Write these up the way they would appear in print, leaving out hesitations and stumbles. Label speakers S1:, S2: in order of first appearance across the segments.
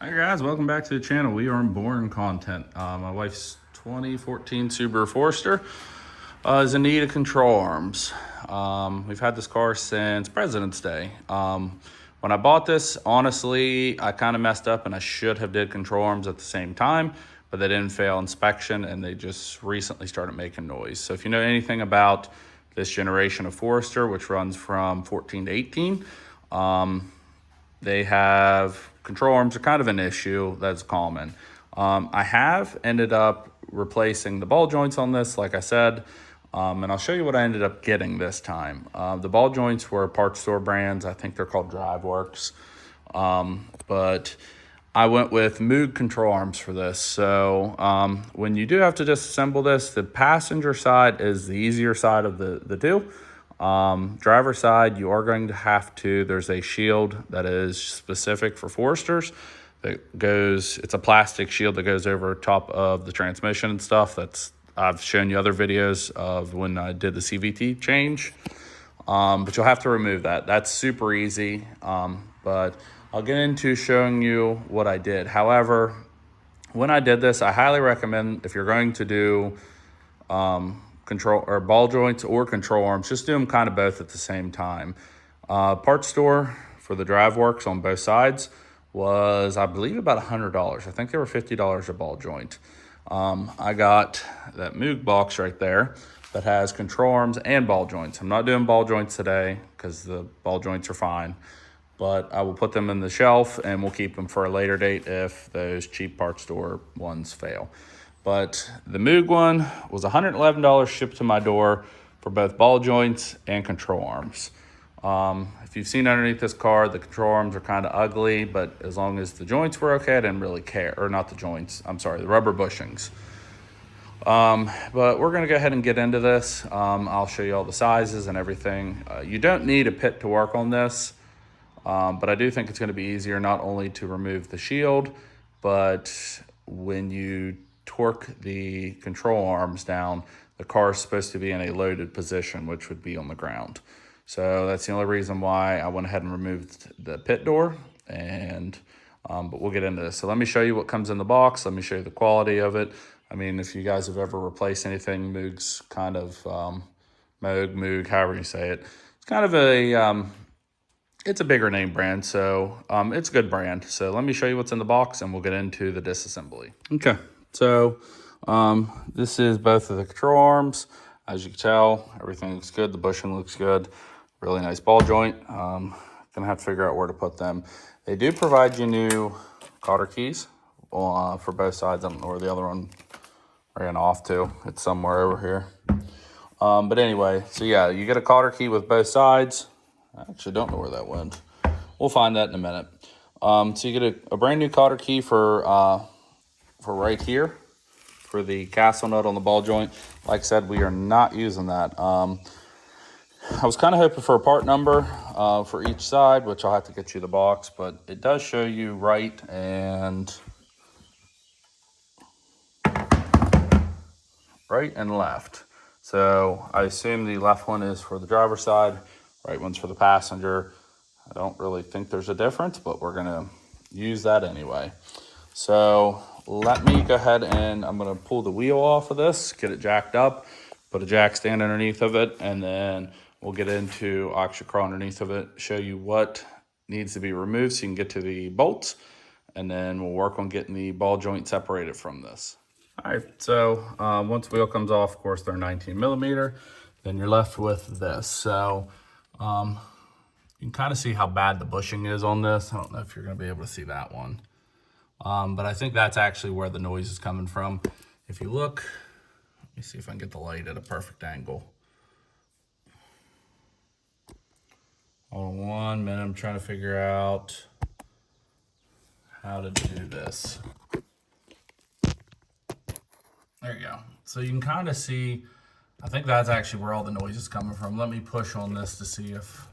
S1: Hi guys, welcome back to the channel. We are in boring content. My wife's 2014 Subaru Forester is in need of control arms. We've had this car since President's Day. When I bought this, honestly, I kind of messed up and I should have did control arms at the same time, but they didn't fail inspection and they just recently started making noise. So if you know anything about this generation of Forester, which runs from 14 to 18, they have control arms are kind of an issue that's common. I have ended up replacing the ball joints on this, like I said, and I'll show you what I ended up getting this time. The ball joints were parts store brands. I think they're called DriveWorks, but I went with Moog control arms for this. So when you do have to disassemble this, the passenger side is the easier side of the two. Driver side, you are going to have to, there's a shield that is specific for Foresters that goes, it's a plastic shield that goes over top of the transmission and stuff. I've shown you other videos of when I did the CVT change, but you'll have to remove that. That's super easy, but I'll get into showing you what I did. However, when I did this, I highly recommend if you're going to do control or ball joints or control arms, just do them kind of both at the same time. Parts store for the DriveWorks on both sides was, I believe, about $100. I think they were $50 a ball joint. I got that Moog box right there that has control arms and ball joints. I'm not doing ball joints today because the ball joints are fine, but I will put them in the shelf and we'll keep them for a later date if those cheap parts store ones fail. But the Moog one was $111 shipped to my door for both ball joints and control arms. If you've seen underneath this car, the control arms are kind of ugly, but as long as the joints were okay, I didn't really care. Or not the joints, I'm sorry, the rubber bushings. But we're gonna go ahead and get into this. I'll show you all the sizes and everything. You don't need a pit to work on this, but I do think it's gonna be easier not only to remove the shield, but when you torque the control arms down, the car is supposed to be in a loaded position, which would be on the ground. So that's the only reason why I went ahead and removed the pit door, and but we'll get into this. So let me show you what comes in the box. Let me show you the quality of it. I mean, if you guys have ever replaced anything, Moog's kind of Moog, however you say it, it's kind of a it's a bigger name brand, so it's a good brand. So let me show you what's in the box and we'll get into the disassembly. Okay, so this is both of the control arms. As you can tell, everything looks good. The bushing looks good. Really nice ball joint. Gonna have to figure out where to put them. They do provide you new cotter keys for both sides. I don't know where the other one ran off to. It's somewhere over here. But anyway, so yeah, you get a cotter key with both sides. I actually don't know where that went. We'll find that in a minute. So you get a brand new cotter key for right here for the castle nut on the ball joint. Like I said, we are not using that. I was kind of hoping for a part number for each side, which I'll have to get you the box, but it does show you right and left. So I assume the left one is for the driver's side, right one's for the passenger. I don't really think there's a difference, but we're gonna use that anyway. So let me go ahead and I'm gonna pull the wheel off of this, get it jacked up, put a jack stand underneath of it, and then we'll get into, I'll actually crawl underneath of it, show you what needs to be removed so you can get to the bolts, and then we'll work on getting the ball joint separated from this. All right, so once the wheel comes off, of course, they're 19 millimeter, then you're left with this. So you can kind of see how bad the bushing is on this. I don't know if you're gonna be able to see that one. But I think that's actually where the noise is coming from. If you look, let me see if I can get the light at a perfect angle. Hold on 1 minute, I'm trying to figure out how to do this. There you go. So you can kind of see, I think that's actually where all the noise is coming from. Let me push on this to see if,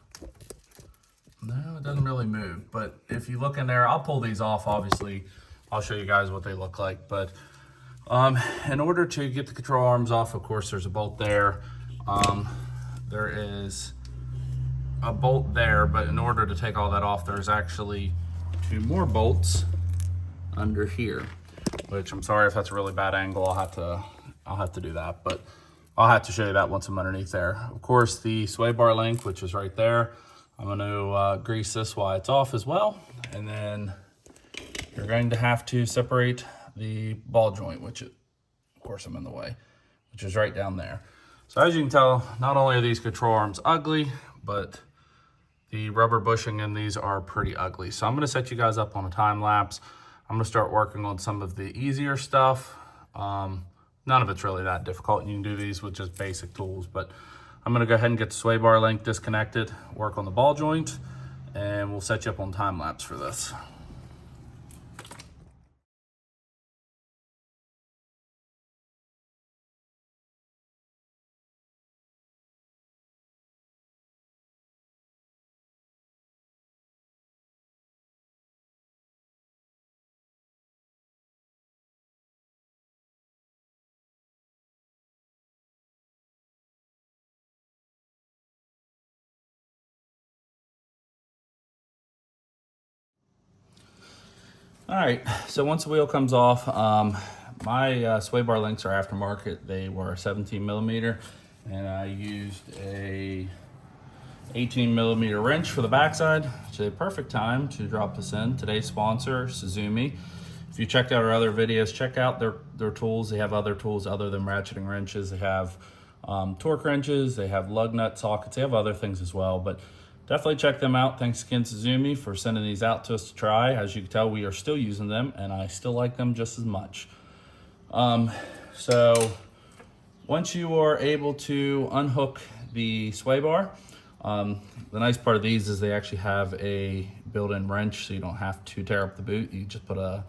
S1: no, it doesn't really move. But if you look in there, I'll pull these off, obviously. I'll show you guys what they look like. But in order to get the control arms off, of course, there's a bolt there. There is a bolt there, but in order to take all that off, there's actually 2 more bolts under here, which I'm sorry if that's a really bad angle. I'll have to do that, but I'll have to show you that once I'm underneath there. Of course, the sway bar link, which is right there, I'm going to grease this while it's off as well. And then you're going to have to separate the ball joint, which of course I'm in the way, which is right down there. So as you can tell, not only are these control arms ugly, but the rubber bushing in these are pretty ugly. So I'm going to set you guys up on a time lapse. I'm going to start working on some of the easier stuff. None of it's really that difficult. You can do these with just basic tools, but I'm going to go ahead and get the sway bar link disconnected, work on the ball joint, and we'll set you up on time lapse for this. All right, so once the wheel comes off, my sway bar links are aftermarket. They were 17 millimeter, and I used a 18 millimeter wrench for the backside, which is a perfect time to drop this in. Today's sponsor, Suzuki. If you checked out our other videos, check out their tools. They have other tools other than ratcheting wrenches. They have torque wrenches, they have lug nut sockets, they have other things as well, but definitely check them out. Thanks again, Suzuki, for sending these out to us to try. As you can tell, we are still using them, and I still like them just as much. So once you are able to unhook the sway bar, the nice part of these is they actually have a built-in wrench, so you don't have to tear up the boot. You just put a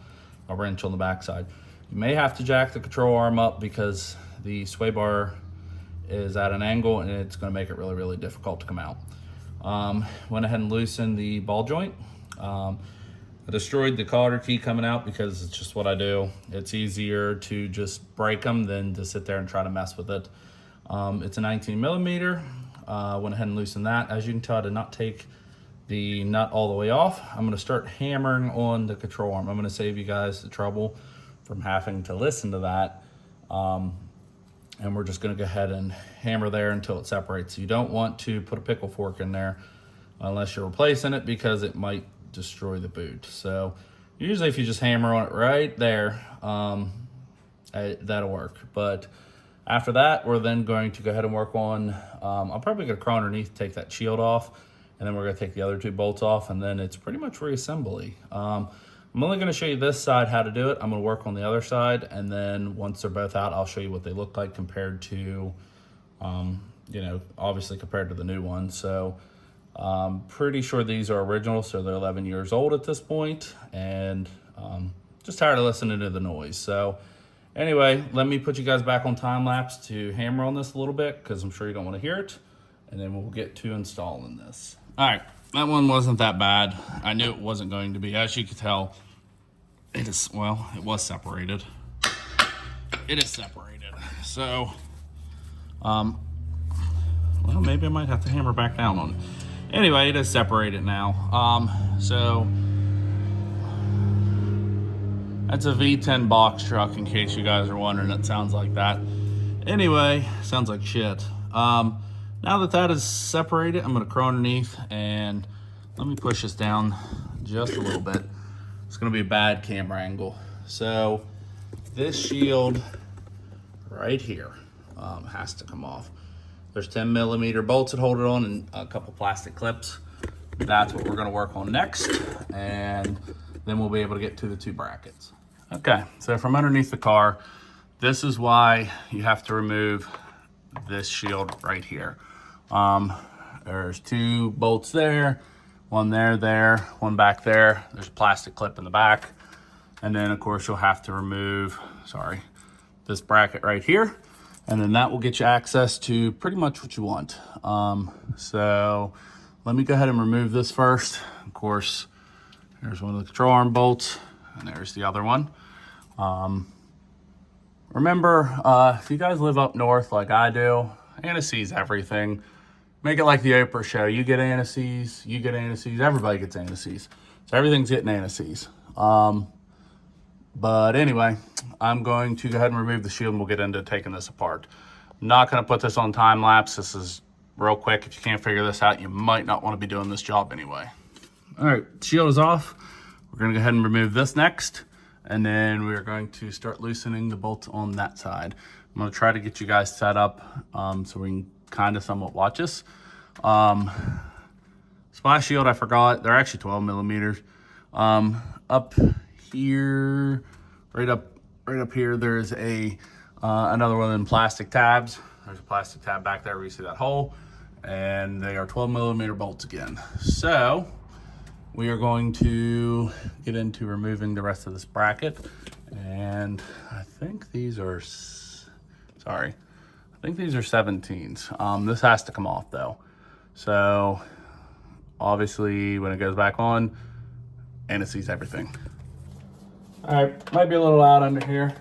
S1: wrench on the backside. You may have to jack the control arm up because the sway bar is at an angle, and it's going to make it really, really difficult to come out. Went ahead and loosened the ball joint. I destroyed the cotter key coming out because it's just what I do. It's easier to just break them than to sit there and try to mess with it. It's a 19 millimeter. Went ahead and loosened that. As you can tell, I did not take the nut all the way off. I'm going to start hammering on the control arm. I'm going to save you guys the trouble from having to listen to that. And we're just going to go ahead and hammer there until it separates. You don't want to put a pickle fork in there unless you're replacing it, because it might destroy the boot. So usually if you just hammer on it right there, that'll work. But after that, we're then going to go ahead and work on, I'm probably going to crawl underneath, take that shield off, and then we're going to take the other two bolts off, and then it's pretty much reassembly. I'm only going to show you this side how to do it. I'm going to work on the other side, and then once they're both out, I'll show you what they look like compared to, you know, obviously compared to the new one. So pretty sure these are original, so they're 11 years old at this point, and just tired of listening to the noise. So anyway, let me put you guys back on time lapse to hammer on this a little bit, because I'm sure you don't want to hear it, and then we'll get to installing this. All right. That one wasn't that bad. I knew it wasn't going to be. As you can tell, it is, well, it was separated. It is separated. So, well, maybe I might have to hammer back down on it. Anyway, it is separated now. So, that's a V10 box truck, in case you guys are wondering. It sounds like that. Anyway, sounds like shit. Now that that is separated, I'm going to crawl underneath, and let me push this down just a little bit. It's going to be a bad camera angle. So this shield right here has to come off. There's 10 millimeter bolts that hold it on, and a couple plastic clips. That's what we're going to work on next, and then we'll be able to get to the two brackets. Okay, so from underneath the car, this is why you have to remove this shield right here. There's two bolts there, one there, one back there. There's a plastic clip in the back. And then of course you'll have to remove, this bracket right here. And then that will get you access to pretty much what you want. So let me go ahead and remove this first. Of course, there's one of the control arm bolts, and there's the other one. Remember, if you guys live up north like I do, anti-seize everything. Make it like the Oprah show. You get anti-seize, you get anti-seize, everybody gets anti-seize. So everything's getting anti-seize. But anyway, I'm going to go ahead and remove the shield and we'll get into taking this apart. I'm not going to put this on time lapse. This is real quick. If you can't figure this out, you might not want to be doing this job anyway. All right, shield is off. We're going to go ahead and remove this next, and then we're going to start loosening the bolts on that side. I'm going to try to get you guys set up so we can kind of somewhat watch this. Splash shield, I forgot. They're actually 12 millimeters. Up here, right up here, there's a another one of them plastic tabs. There's a plastic tab back there where you see that hole, and they are 12 millimeter bolts again. So we are going to get into removing the rest of this bracket, and I think these are, sorry, I think these are 17s. This has to come off though. So obviously when it goes back on, and it sees everything. All right, might be a little loud under here.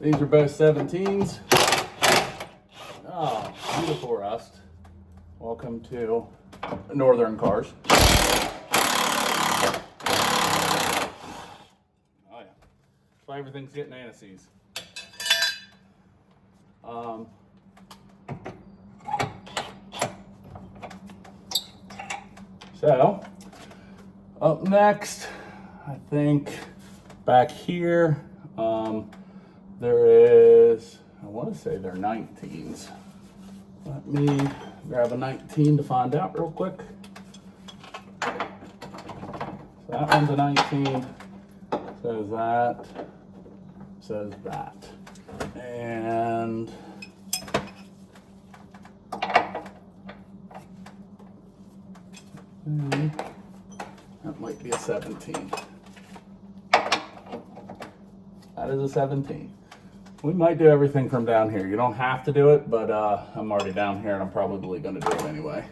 S1: These are both 17s. Oh, beautiful rust. Welcome to Northern Cars. That's why everything's getting anti-seize. So, up next, I think back here, there is, I want to say they're 19s. Let me grab a 19 to find out real quick. So that one's a 19. Says that, says that, and that might be a 17. That is a 17. We might do everything from down here. You don't have to do it, but I'm already down here and I'm probably going to do it anyway.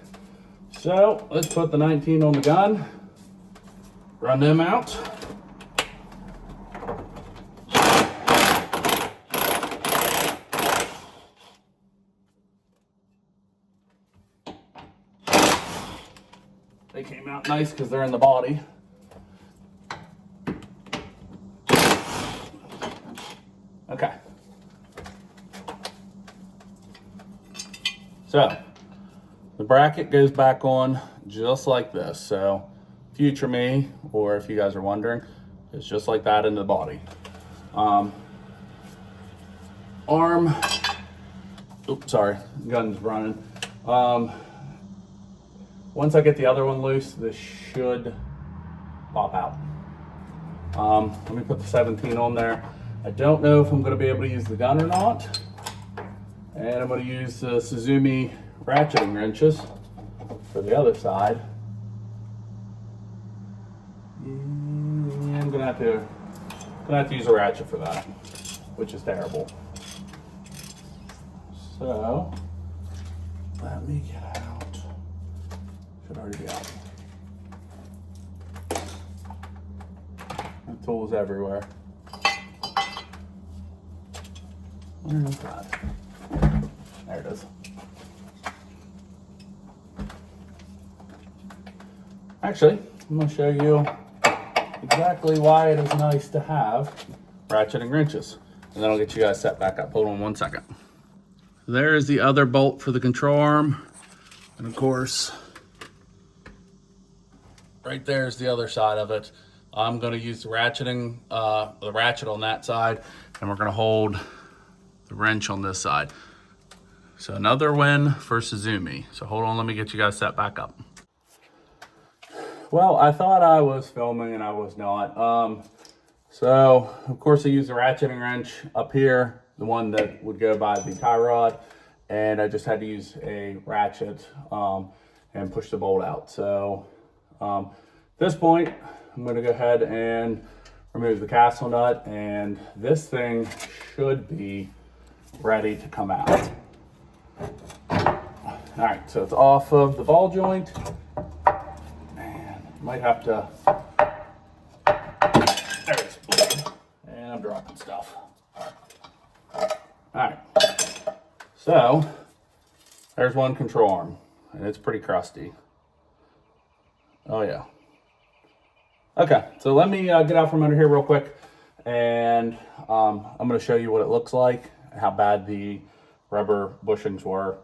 S1: So let's put the 19 on the gun, run them out. They came out nice because they're in the body. Okay. So the bracket goes back on just like this. So future me, or if you guys are wondering, it's just like that in the body. Arm, oops, sorry, gun's running. Once I get the other one loose, this should pop out. Let me put the 17 on there. I don't know if I'm going to be able to use the gun or not. And I'm going to use the Suzuki ratcheting wrenches for the other side. And I'm going to have to use a ratchet for that, which is terrible. So let me get out. Should already be out. And tools everywhere. Where is that? There it is. Actually, I'm going to show you exactly why it is nice to have ratcheting wrenches. And then I'll get you guys set back up. Hold on one second. There is the other bolt for the control arm. And of course, right there is the other side of it. I'm going to use the ratcheting, the ratchet on that side, and we're going to hold the wrench on this side. So another win for Suzuki. So hold on, let me get you guys set back up. Well, I thought I was filming and I was not. So of course I used the ratcheting wrench up here, the one that would go by the tie rod, and I just had to use a ratchet and push the bolt out. So at this point, I'm going to go ahead and remove the castle nut, and this thing should be ready to come out. All right, so it's off of the ball joint, and might have to, there it is, and I'm dropping stuff. All right, so there's one control arm, and it's pretty crusty. Oh yeah. Okay, so let me get out from under here real quick, and I'm going to show you what it looks like, how bad the rubber bushings were,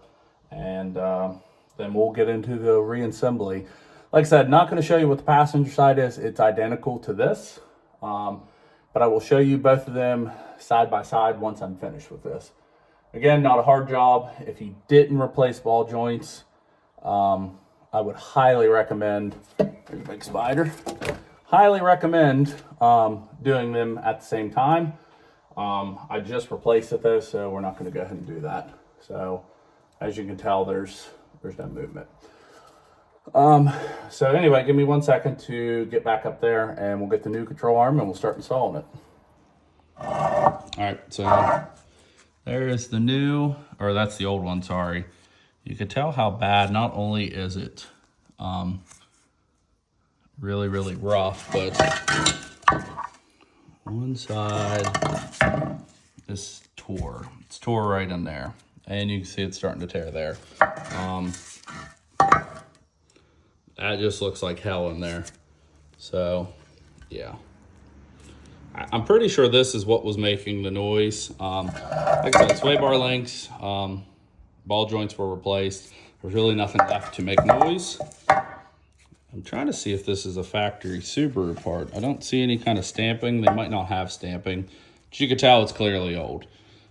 S1: and then we'll get into the reassembly. Like I said, not going to show you what the passenger side is. It's identical to this, but I will show you both of them side by side once I'm finished with this. Again, not a hard job. If you didn't replace ball joints, I would highly recommend, there's a big spider, highly recommend doing them at the same time. I just replaced it though, so we're not going to go ahead and do that. So as you can tell, there's no movement. So anyway, give me 1 second to get back up there and we'll get the new control arm and we'll start installing it. All right, so there is the new, or that's the old one, sorry. You can tell how bad, not only is it really, really rough, but one side is tore. It's tore right in there. And you can see it's starting to tear there. That just looks like hell in there. So, yeah. I'm pretty sure this is what was making the noise. Like I said, sway bar links, ball joints were replaced. There's really nothing left to make noise. I'm trying to see if this is a factory Subaru part. I don't see any kind of stamping. They might not have stamping, but you can tell it's clearly old.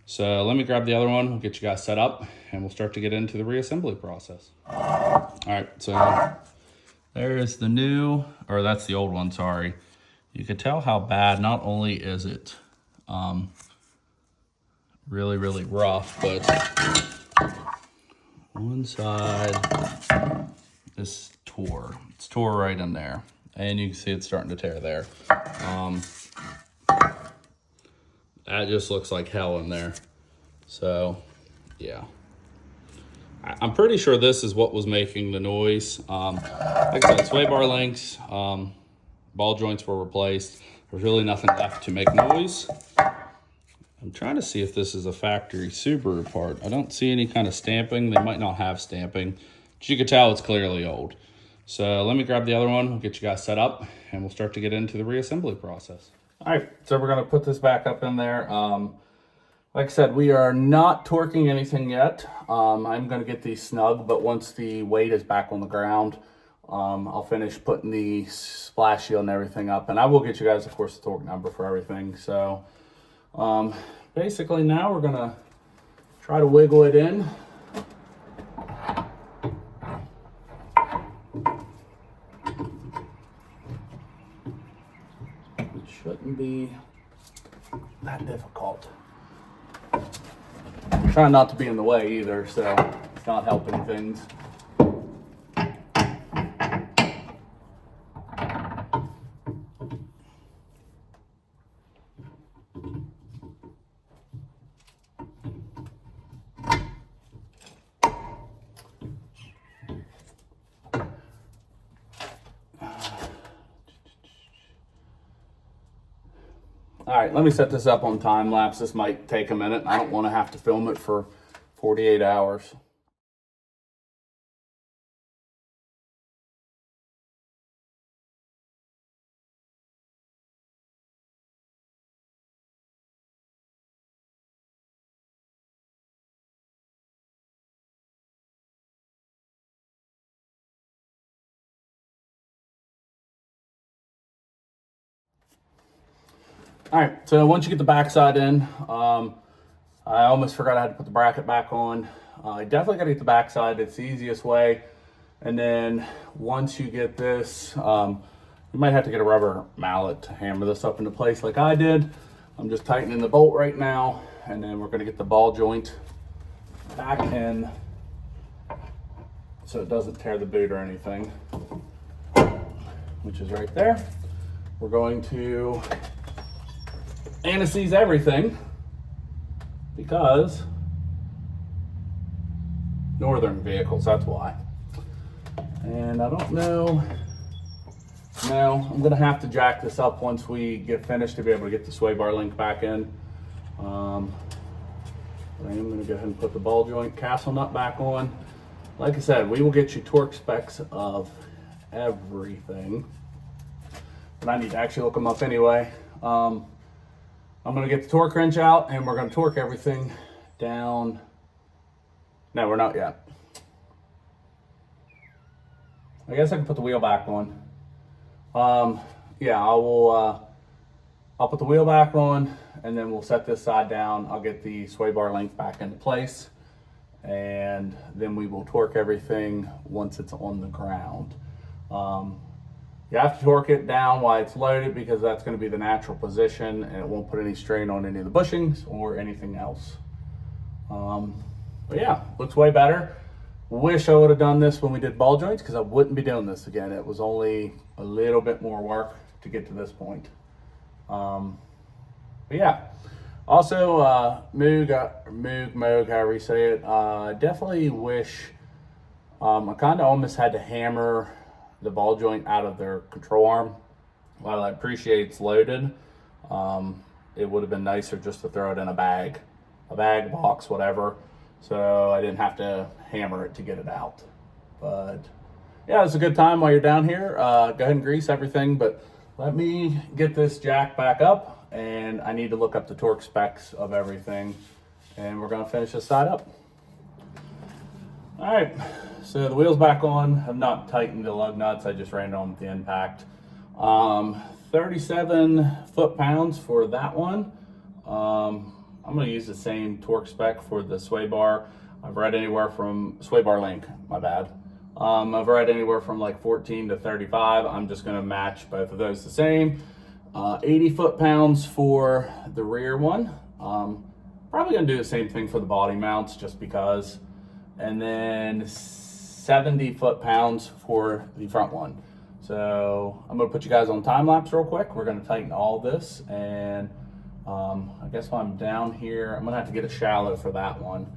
S1: So let me grab the other one. We'll get you guys set up and we'll start to get into the reassembly process. All right, so there is the new, or that's the old one, sorry. You can tell how bad, not only is it really, really rough, but one side is tore. It's tore right in there. And you can see it's starting to tear there. That just looks like hell in there. So, yeah. I'm pretty sure this is what was making the noise. Like I said, sway bar links, ball joints were replaced. There's really nothing left to make noise. I'm trying to see if this is a factory Subaru part. I don't see any kind of stamping. They might not have stamping, but you can tell it's clearly old. So let me grab the other one. We'll get you guys set up and we'll start to get into the reassembly process. All right, so we're gonna put this back up in there. Like I said, we are not torquing anything yet. I'm gonna get these snug, but once the weight is back on the ground, I'll finish putting the splash shield and everything up. And I will get you guys, of course, the torque number for everything. So basically now we're gonna try to wiggle it in. It shouldn't be that difficult. I'm trying not to be in the way either, so it's not helping things. All right, let me set this up on time lapse. This might take a minute. I don't want to have to film it for 48 hours. All right, so once you get the backside in, I almost forgot I had to put the bracket back on. I definitely got to get the backside. It's the easiest way. And then once you get this, you might have to get a rubber mallet to hammer this up into place like I did. I'm just tightening the bolt right now, and then we're going to get the ball joint back in so it doesn't tear the boot or anything, which is right there. We're going to anti-seize everything because northern vehicles, that's why. And I don't know, no, I'm gonna have to jack this up once we get finished to be able to get the sway bar link back in. I am gonna go ahead and put the ball joint castle nut back on. Like I said, we will get you torque specs of everything, but I need to actually look them up anyway. I'm gonna get the torque wrench out and we're gonna torque everything down. No, we're not yet. I guess I can put the wheel back on. Yeah, I'll put the wheel back on and then we'll set this side down. I'll get the sway bar link back into place and then we will torque everything once it's on the ground. You have to torque it down while it's loaded because that's going to be the natural position and it won't put any strain on any of the bushings or anything else. But yeah, looks way better. Wish I would have done this when we did ball joints because I wouldn't be doing this again. It was only a little bit more work to get to this point. But yeah, also Moog, however you say it, definitely wish, I kind of almost had to hammer the ball joint out of their control arm. While I appreciate it's loaded, it would have been nicer just to throw it in a bag, box, whatever, so I didn't have to hammer it to get it out. But yeah, it's a good time while you're down here. Go ahead and grease everything, but let me get this jack back up and I need to look up the torque specs of everything and we're gonna finish this side up. All right, so the wheel's back on. I've not tightened the lug nuts, I just ran it on with the impact. 37 foot-pounds for that one. I'm gonna use the same torque spec for the sway bar. I've read anywhere from, sway bar link, my bad. I've read anywhere from like 14 to 35. I'm just gonna match both of those the same. 80 foot-pounds for the rear one. Probably gonna do the same thing for the body mounts just because. And then 70 foot-pounds for the front one. So I'm gonna put you guys on time lapse real quick. We're gonna tighten all this and I guess while I'm down here, I'm gonna have to get a shallow for that one.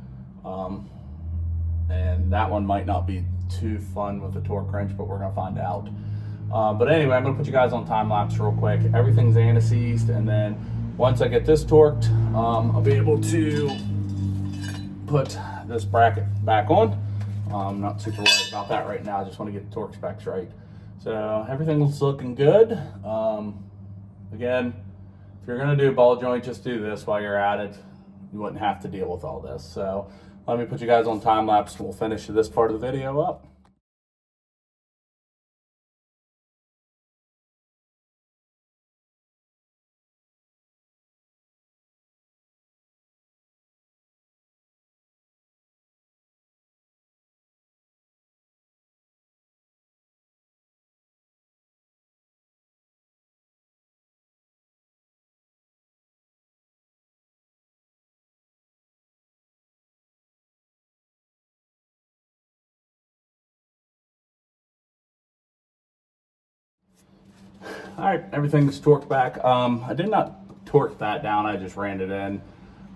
S1: And that one might not be too fun with the torque wrench, but we're gonna find out. But anyway, I'm gonna put you guys on time lapse real quick. Everything's anti-seized, and then once I get this torqued, I'll be able to put this bracket back on. I'm not super worried about that right now. I just want to get the torque specs right. So everything's looking good. Again, if you're gonna do a ball joint, just do this while you're at it. You wouldn't have to deal with all this. So let me put you guys on time lapse and we'll finish this part of the video up. All right, everything's torqued back. I did not torque that down, I just ran it in.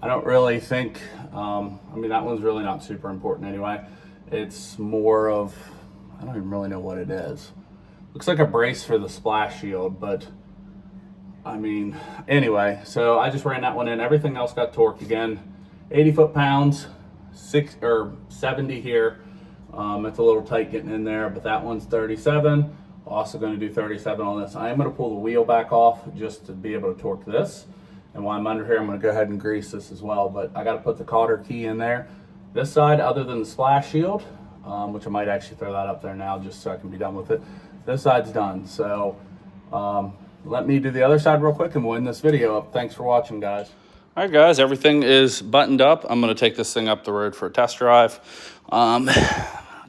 S1: I don't really think, I mean, that one's really not super important anyway. It's more of, I don't even really know what it is. Looks like a brace for the splash shield, but I mean, anyway, so I just ran that one in. Everything else got torqued again. 80 foot-pounds, 70 here. It's a little tight getting in there, but that one's 37. Also going to do 37 on this. I am going to pull the wheel back off just to be able to torque this. And while I'm under here, I'm going to go ahead and grease this as well. But I got to put the cotter key in there. This side, other than the splash shield, which I might actually throw that up there now just so I can be done with it. This side's done. So let me do the other side real quick and we'll end this video up. Thanks for watching, guys. All right, guys, everything is buttoned up. I'm going to take this thing up the road for a test drive.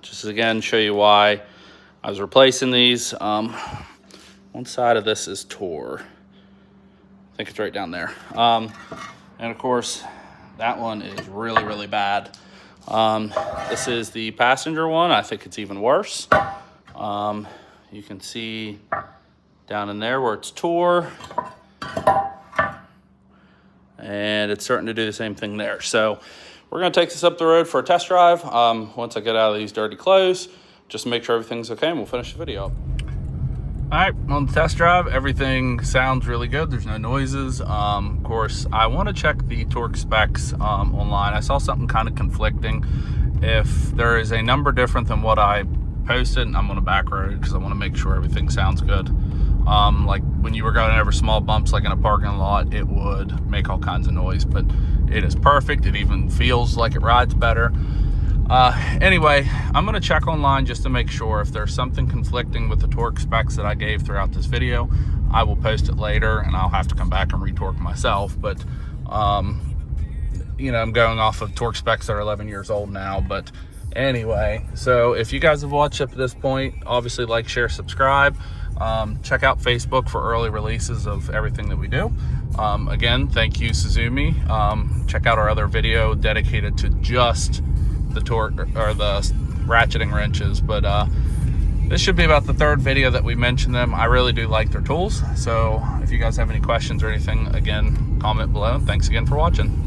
S1: Just again, show you why I was replacing these. One side of this is tore. I think it's right down there. And of course, that one is really, really bad. This is the passenger one. I think it's even worse. You can see down in there where it's tore. And it's starting to do the same thing there. So we're gonna take this up the road for a test drive. Once I get out of these dirty clothes, just to make sure everything's okay, and we'll finish the video up. All right, on the test drive, everything sounds really good. There's no noises. Of course, I want to check the torque specs online. I saw something kind of conflicting. If there is a number different than what I posted, I'm on a back road because I want to make sure everything sounds good. Like when you were going over small bumps like in a parking lot, it would make all kinds of noise, but it is perfect. It even feels like it rides better. Anyway, I'm going to check online just to make sure. If there's something conflicting with the torque specs that I gave throughout this video, I will post it later and I'll have to come back and retorque myself. But you know, I'm going off of torque specs that are 11 years old now. But anyway, so if you guys have watched up to this point, obviously like, share, subscribe. Check out Facebook for early releases of everything that we do. Again, thank you, Suzumi. Check out our other video dedicated to just the torque or the ratcheting wrenches. But this should be about the third video that we mentioned them. I really do like their tools. So if you guys have any questions or anything, again, comment below. Thanks again for watching.